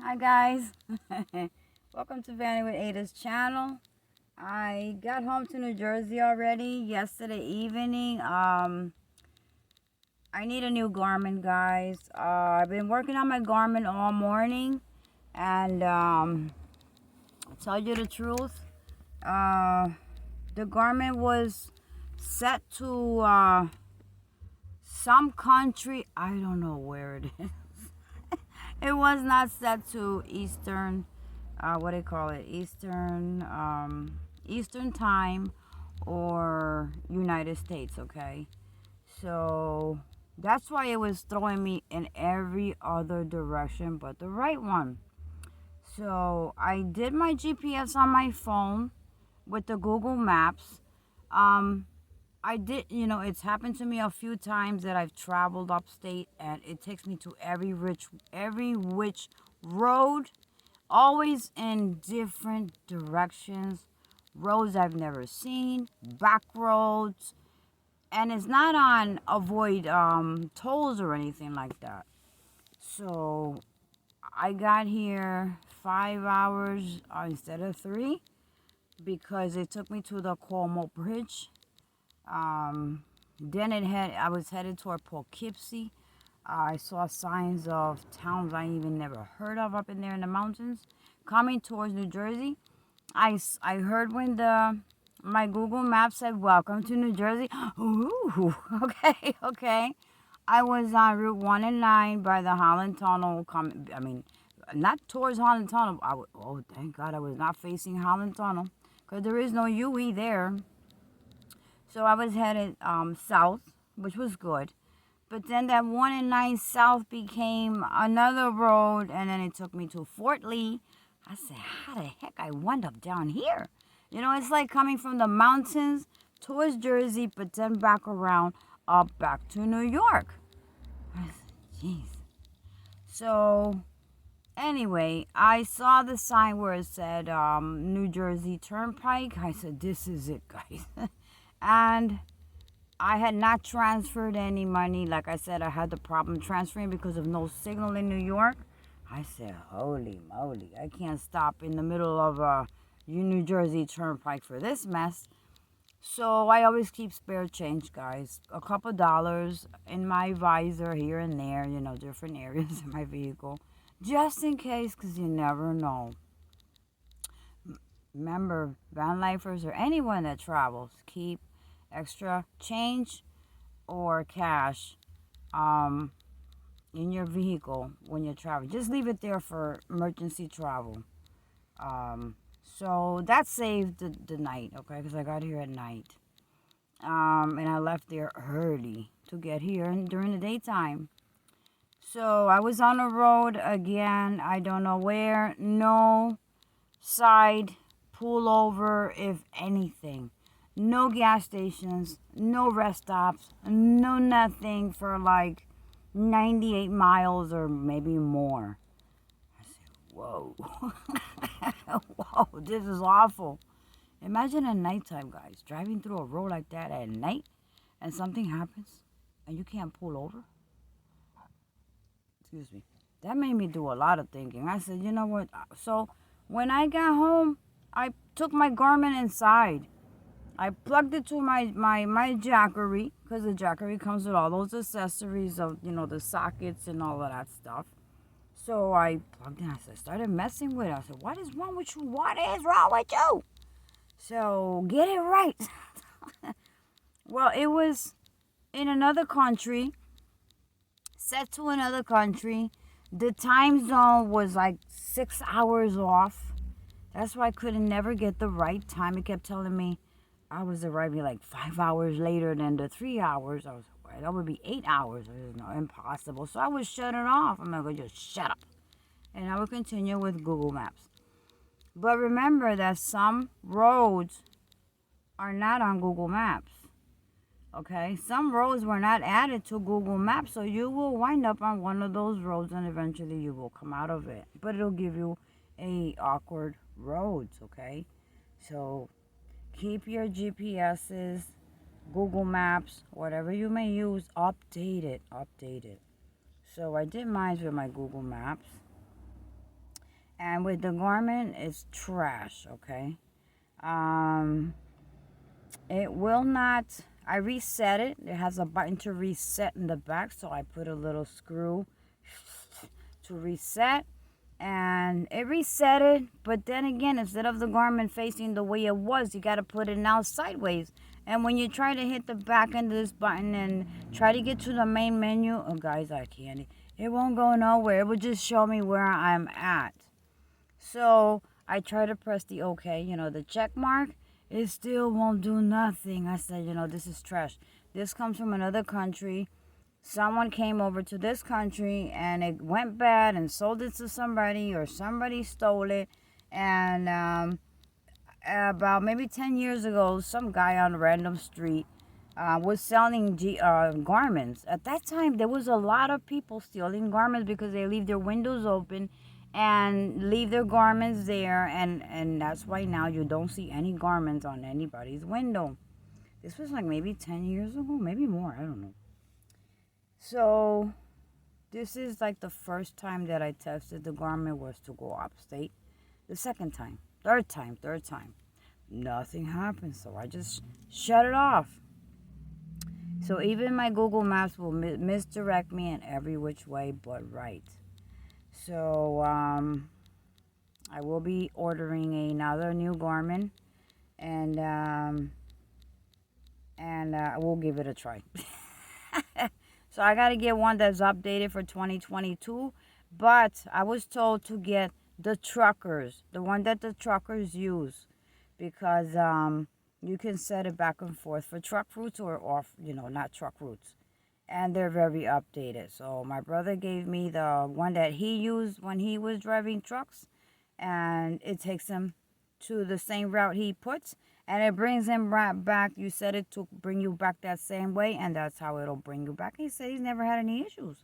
Hi guys, welcome to Vanny with Ada's channel. I got home to New Jersey already yesterday evening. I need a new garment, guys. I've been working on my garment all morning, and I'll tell you the truth. The garment was set to some country. I don't know where it is. It was not set to Eastern, what do you call it? Eastern time or United States, okay? So that's why it was throwing me in every other direction but the right one. So I did my GPS on my phone with the Google Maps. Um, I did, it's happened to me a few times that I've traveled upstate and it takes me to every which road, always in different directions, roads I've never seen, back roads, and it's not on avoid tolls or anything like that. So I got here 5 hours instead of 3 because it took me to the Cuomo Bridge. Then I was headed toward Poughkeepsie. I saw signs of towns I even never heard of up in there in the mountains. Coming towards New Jersey, I heard when my Google Map said "Welcome to New Jersey." Ooh, okay. I was on Route 1 and 9 by the Holland Tunnel. Not towards Holland Tunnel. Oh, thank God I was not facing Holland Tunnel because there is no UE there. So I was headed south, which was good. But then that 1 and 9 south became another road, and then it took me to Fort Lee. I said, how the heck I wound up down here? It's like coming from the mountains towards Jersey, but then back around, up back to New York. I said, jeez. So, anyway, I saw the sign where it said New Jersey Turnpike. I said, this is it, guys. And I had not transferred any money. Like I said, I had the problem transferring because of no signal in New York. I said, holy moly, I can't stop in the middle of a New Jersey Turnpike for this mess. So I always keep spare change, guys. A couple dollars in my visor here and there, different areas in my vehicle. Just in case, because you never know. Remember, van lifers or anyone that travels, keep extra change or cash in your vehicle when you're traveling. Just leave it there for emergency travel. So that saved the night, okay, because I got here at night. And I left there early to get here during the daytime. So I was on the road again. I don't know where. No side pull over, if anything. No gas stations, no rest stops, no nothing for like 98 miles or maybe more. I said, whoa. Whoa, this is awful. Imagine at nighttime, guys, driving through a road like that at night and something happens and you can't pull over. Excuse me. That made me do a lot of thinking. I said, you know what? So when I got home, I took my garment inside. I plugged it to my Jackery, because the Jackery comes with all those accessories of, the sockets and all of that stuff. So I plugged in. I started messing with it. I said, what is wrong with you? What is wrong with you? So get it right. Well, it was in another country, set to another country. The time zone was like 6 hours off. That's why I couldn't never get the right time. It kept telling me I was arriving like 5 hours later than the 3 hours. That would be 8 hours. It was impossible. So I would shut it off. I'm going to just shut up. And I would continue with Google Maps. But remember that some roads are not on Google Maps. Okay? Some roads were not added to Google Maps. So you will wind up on one of those roads and eventually you will come out of it. But it'll give you awkward roads, okay? So keep your GPSs, Google Maps, whatever you may use, update it. So I did mine with my Google Maps. And with the garment, it's trash, okay? Um, it will not, I reset it. It has a button to reset in the back, so I put a little screw to reset. And it reset it, but then again, instead of the garment facing the way it was, you got to put it now sideways. And when you try to hit the back end of this button and try to get to the main menu, oh guys, I can't. It won't go nowhere. It will just show me where I'm at. So I try to press the OK, the check mark. It still won't do nothing. I said, this is trash. This comes from another country. Someone came over to this country and it went bad and sold it to somebody, or somebody stole it. And about maybe 10 years ago, some guy on a random street was selling garments. At that time, there was a lot of people stealing garments because they leave their windows open and leave their garments there. And that's why now you don't see any garments on anybody's window. This was like maybe 10 years ago, maybe more, I don't know. So this is like the first time that I tested the garment was to go upstate. The second time, third time, nothing happened. So I just shut it off. So even my Google Maps will misdirect me in every which way but right. So I will be ordering another new garment, and we'll give it a try. So I got to get one that's updated for 2022. But I was told to get the truckers, the one that the truckers use, because you can set it back and forth for truck routes or off, not truck routes. And they're very updated. So my brother gave me the one that he used when he was driving trucks. And it takes him to the same route he puts. And it brings him right back. You set it to bring you back that same way, and that's how it'll bring you back. He said he's never had any issues.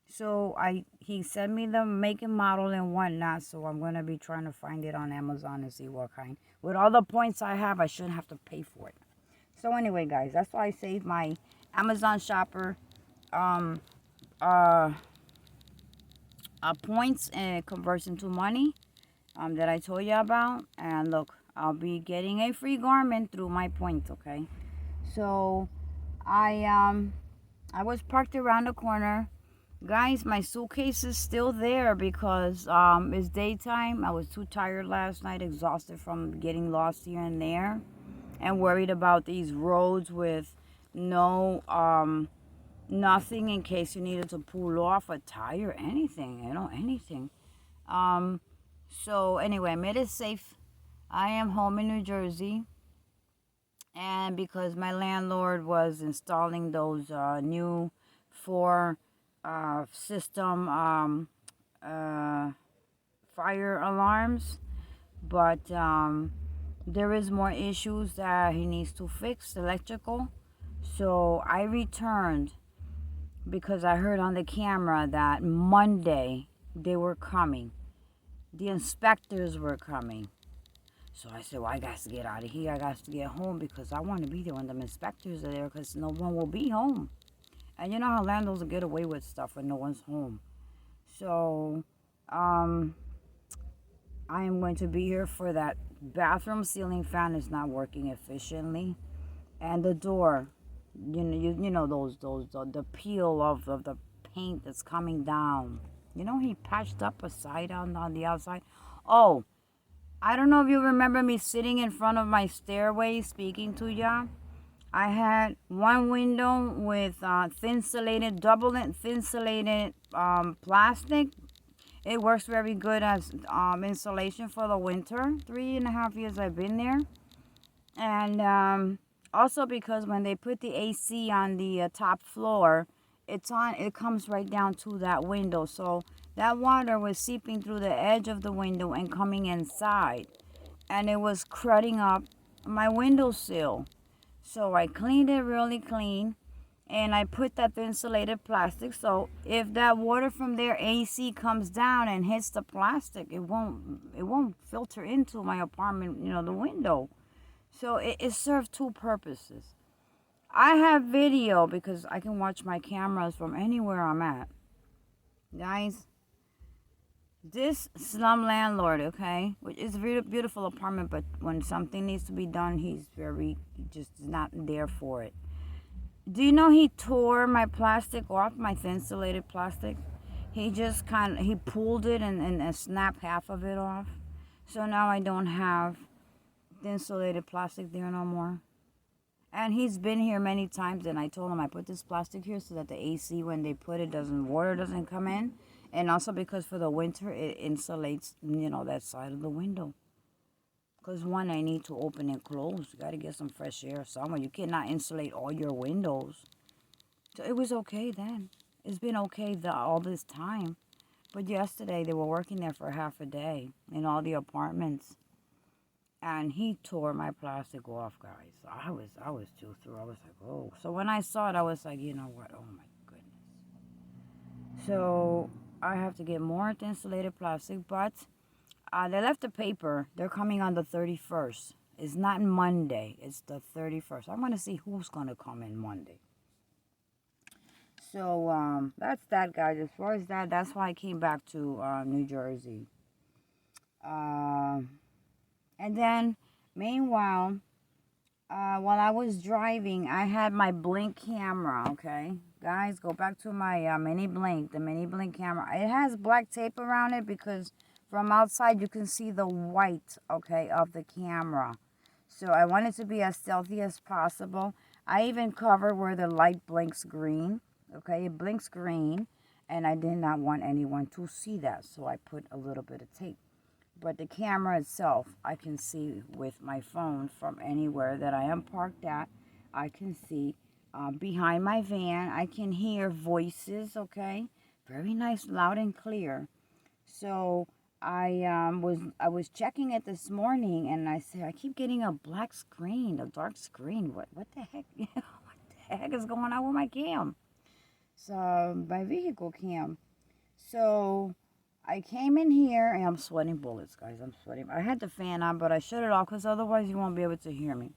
So he sent me the make and model and whatnot. So I'm going to be trying to find it on Amazon and see what kind. With all the points I have, I shouldn't have to pay for it. So anyway, guys, that's why I saved my Amazon shopper points, and it converts into money that I told you about. And look, I'll be getting a free garment through my points, okay? So I was parked around the corner. Guys, my suitcase is still there because it's daytime. I was too tired last night, exhausted from getting lost here and there, and worried about these roads with no nothing in case you needed to pull off a tire, anything, anything. So anyway, I made it safe. I am home in New Jersey, and because my landlord was installing those new 4 system fire alarms, but there is more issues that he needs to fix, electrical. So I returned because I heard on the camera that Monday they were coming. The inspectors were coming. So I said, well, I got to get out of here. I got to get home because I want to be there when the inspectors are there, because no one will be home. And you know how landlords will get away with stuff when no one's home. So I am going to be here for that. Bathroom ceiling fan is not working efficiently. And the door, you know those the peel of the paint that's coming down. He patched up a side on the outside. Oh, I don't know if you remember me sitting in front of my stairway speaking to ya. I had one window with double thin-insulated plastic. It works very good as insulation for the winter. 3.5 years I've been there. And also because when they put the AC on the top floor, it comes right down to that window. So that water was seeping through the edge of the window and coming inside. And it was cruding up my windowsill. So I cleaned it really clean. And I put that insulated plastic. So if that water from their AC comes down and hits the plastic, it won't filter into my apartment, the window. So it served 2 purposes. I have video because I can watch my cameras from anywhere I'm at. Guys, This slum landlord, okay, which is a beautiful apartment, but when something needs to be done, he just not there for it. Do you know he tore my plastic off, my thin insulated plastic? He just he pulled it and snapped half of it off. So now I don't have the insulated plastic there no more. And he's been here many times, and I told him I put this plastic here so that the AC, when they put it, water doesn't come in. And also because for the winter, it insulates, that side of the window. Because one, I need to open and close. You got to get some fresh air somewhere. You cannot insulate all your windows. So it was okay then. It's been okay all this time. But yesterday, they were working there for half a day in all the apartments. And he tore my plastic off, guys. I was too through. I was like, oh. So when I saw it, I was like, you know what? Oh my goodness. So I have to get more insulated plastic, but they left the paper. They're coming on the 31st. It's not Monday. It's the 31st. I'm going to see who's going to come in Monday. So that's that, guys. As far as that, that's why I came back to New Jersey. And then, meanwhile, while I was driving, I had my Blink camera, okay? Guys, go back to my mini Blink, the mini Blink camera. It has black tape around it because from outside you can see the white, okay, of the camera. So I want it to be as stealthy as possible. I even covered where the light blinks green, okay? It blinks green, and I did not want anyone to see that, so I put a little bit of tape. But the camera itself, I can see with my phone from anywhere that I am parked at. I can see behind my van. I can hear voices, okay? Very nice, loud and clear. So I was checking it this morning, and I said, I keep getting a black screen, a dark screen. What the heck? What the heck is going on with my cam? So my vehicle cam. So I came in here, and I'm sweating bullets, guys. I'm sweating. I had the fan on, but I shut it off because otherwise you won't be able to hear me.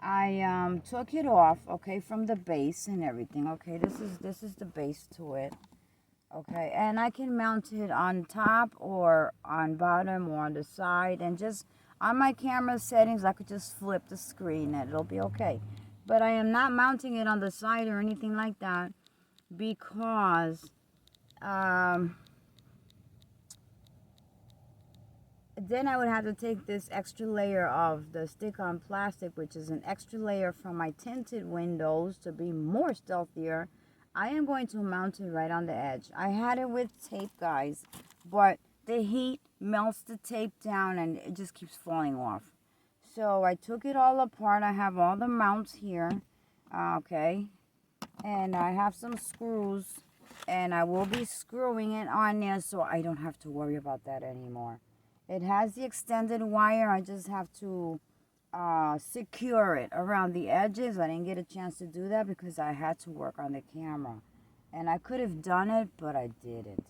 I took it off, okay, from the base and everything. Okay, this is the base to it. Okay, and I can mount it on top or on bottom or on the side, and just on my camera settings, I could just flip the screen and it'll be okay. But I am not mounting it on the side or anything like that because then I would have to take this extra layer of the stick-on plastic, which is an extra layer from my tinted windows to be more stealthier. I am going to mount it right on the edge. I had it with tape, guys, but the heat melts the tape down and it just keeps falling off. So I took it all apart. I have all the mounts here, okay, and I have some screws, and I will be screwing it on there so I don't have to worry about that anymore. It has the extended wire. I just have to secure it around the edges. I didn't get a chance to do that because I had to work on the camera. And I could have done it, but I didn't.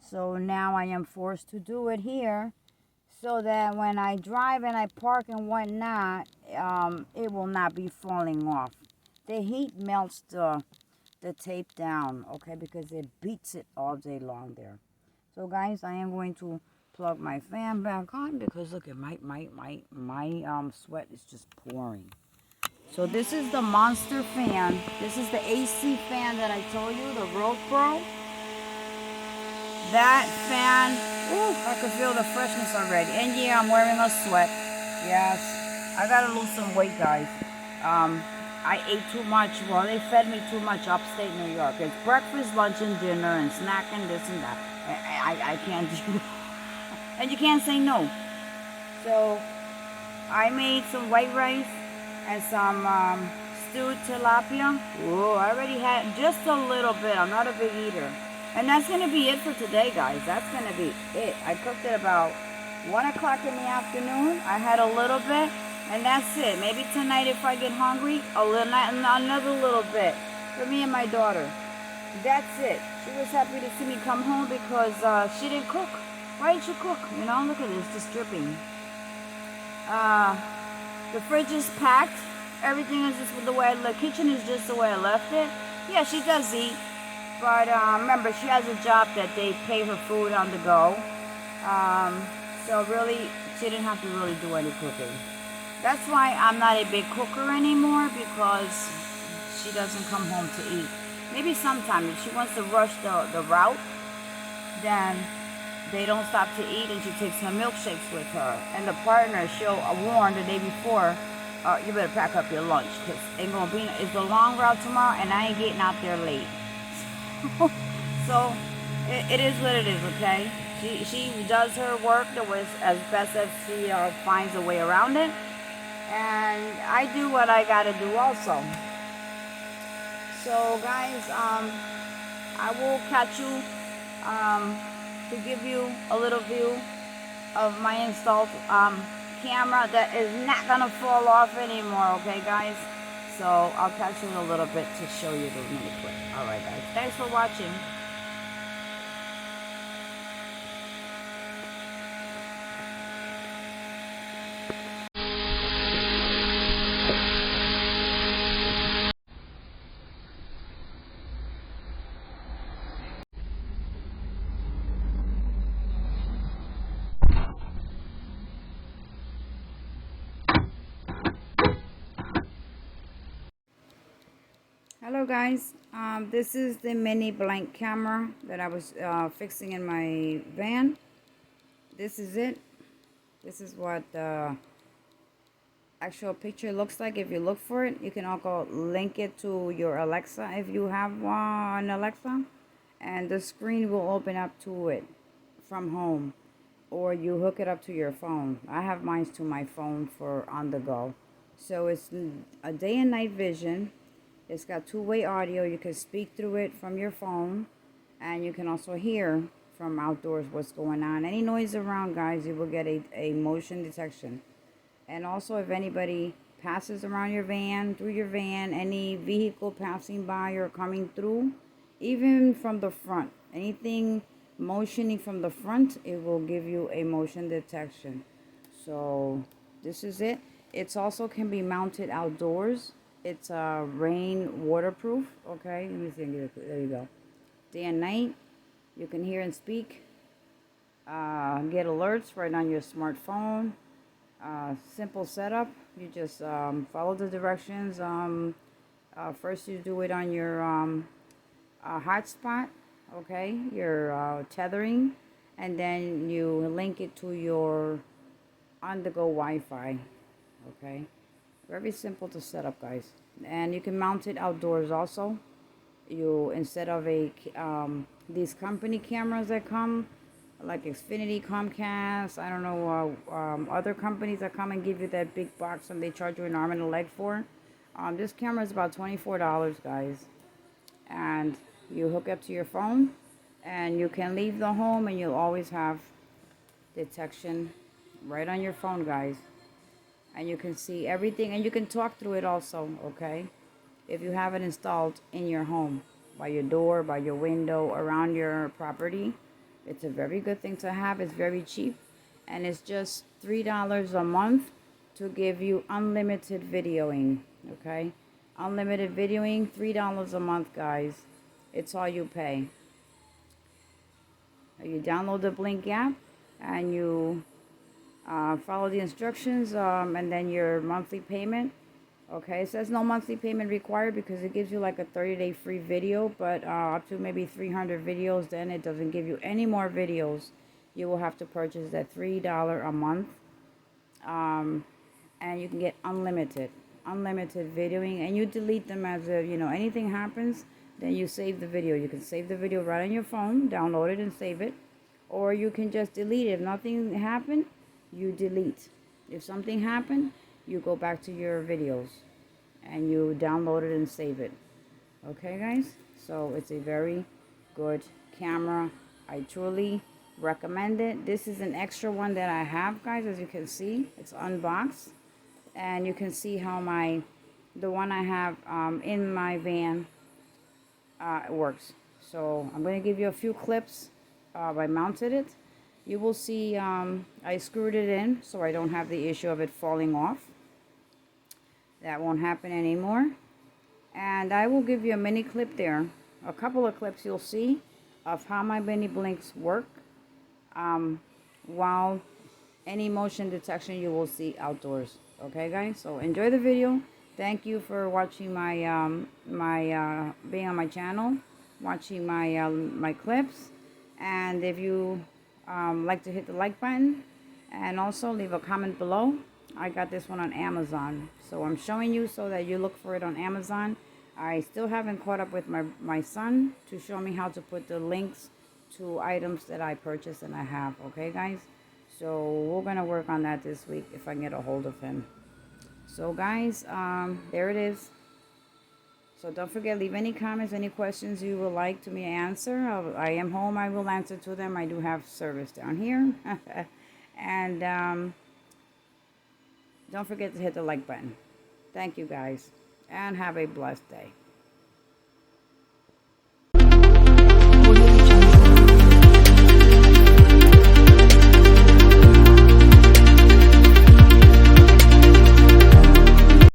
So now I am forced to do it here so that when I drive and I park and whatnot, it will not be falling off. The heat melts the tape down, okay, because it beats it all day long there. So guys, I am going to plug my fan back on because look at my sweat is just pouring. So this is the Monster fan. This is the AC fan that I told you, the Road Pro. That fan, ooh, I can feel the freshness already. And yeah, I'm wearing a sweat. Yes, I gotta lose some weight, guys. I ate too much. Well, they fed me too much upstate New York. It's breakfast, lunch, and dinner, and snacking, this and that. I can't do that. And you can't say no. So I made some white rice and some stewed tilapia. Oh, I already had just a little bit. I'm not a big eater. And that's going to be it for today, guys. That's going to be it. I cooked it about 1 o'clock in the afternoon. I had a little bit, and that's it. Maybe tonight if I get hungry, another little bit for me and my daughter. That's it. She was happy to see me come home because she didn't cook. Why didn't you cook? You know, look at this, just dripping. The fridge is packed. Everything is just the way the kitchen is just the way I left it. Yeah, she does eat. But remember, she has a job that they pay her food on the go. So really, she didn't have to really do any cooking. That's why I'm not a big cooker anymore, because she doesn't come home to eat. Maybe sometime if she wants to rush the route, then they don't stop to eat, and she takes her milkshakes with her. And the partner, she'll warn the day before, you better pack up your lunch, because it's a long route tomorrow, and I ain't getting out there late. So it is what it is, okay? She does her work as best as she finds a way around it, and I do what I gotta do also. So guys, I will catch you to give you a little view of my installed camera that is not gonna fall off anymore, okay guys? So I'll catch you in a little bit to show you the mini clip. Alright guys, thanks for watching. Hello guys, this is the mini blank camera that I was fixing in my van. This is it. This is what the actual picture looks like. If you look for it, you can also link it to your Alexa if you have an Alexa, and the screen will open up to it from home, or you hook it up to your phone. I have mine to my phone for on the go. So it's a day and night vision. It's got two-way audio. You can speak through it from your phone, and you can also hear from outdoors what's going on. Any noise around, guys, you will get a motion detection. And also, if anybody passes around your van, through your van, any vehicle passing by or coming through, even from the front, anything motioning from the front, it will give you a motion detection. So this is it. It's also can be mounted outdoors. It's rain waterproof. Okay, let me see. There you go. Day and night, you can hear and speak. Get alerts right on your smartphone. Simple setup. You just follow the directions. First, you do it on your hotspot. Okay, your tethering, and then you link it to your on-the-go Wi-Fi. Okay. Very simple to set up, guys. And you can mount it outdoors also. You, instead of these company cameras that come, like Xfinity, Comcast, I don't know, other companies that come and give you that big box and they charge you an arm and a leg for. This camera is about $24, guys. And you hook up to your phone, and you can leave the home, and you'll always have detection right on your phone, guys. And you can see everything, and you can talk through it also, okay? If you have it installed in your home, by your door, by your window, around your property, it's a very good thing to have. It's very cheap, and it's just $3 a month to give you unlimited videoing, okay? Unlimited videoing, $3 a month, guys. It's all you pay. You download the Blink app, and you follow the instructions, and then your monthly payment. Okay, it says no monthly payment required because it gives you like a 30-day free video, but up to maybe 300 videos, then it doesn't give you any more videos. You will have to purchase that $3 a month, and you can get unlimited videoing, and you delete them as a, anything happens, then you save the video. You can save the video right on your phone, download it and save it, or you can just delete it. If nothing happened, you delete. If something happened, you go back to your videos and you download it and save it. Okay, guys? So it's a very good camera. I truly recommend it. This is an extra one that I have, guys. As you can see, it's unboxed, and you can see how the one I have in my van works. So I'm going to give you a few clips. I mounted it. You will see I screwed it in so I don't have the issue of it falling off. That won't happen anymore. And I will give you a mini clip there a couple of clips you'll see of how my mini blinks work, while any motion detection you will see outdoors. Okay, guys, so enjoy the video. Thank you for watching my being on my channel, watching my clips. And if you like to hit the like button, and also leave a comment below. I got this one on Amazon, so I'm showing you so that you look for it on Amazon. I still haven't caught up with my son to show me how to put the links to items that I purchased and I have. Okay, guys, so we're gonna work on that this week if I can get a hold of him. So guys, there it is. So don't forget, leave any comments, any questions you would like to me answer. I am home, I will answer to them. I do have service down here. And don't forget to hit the like button. Thank you guys, and have a blessed day.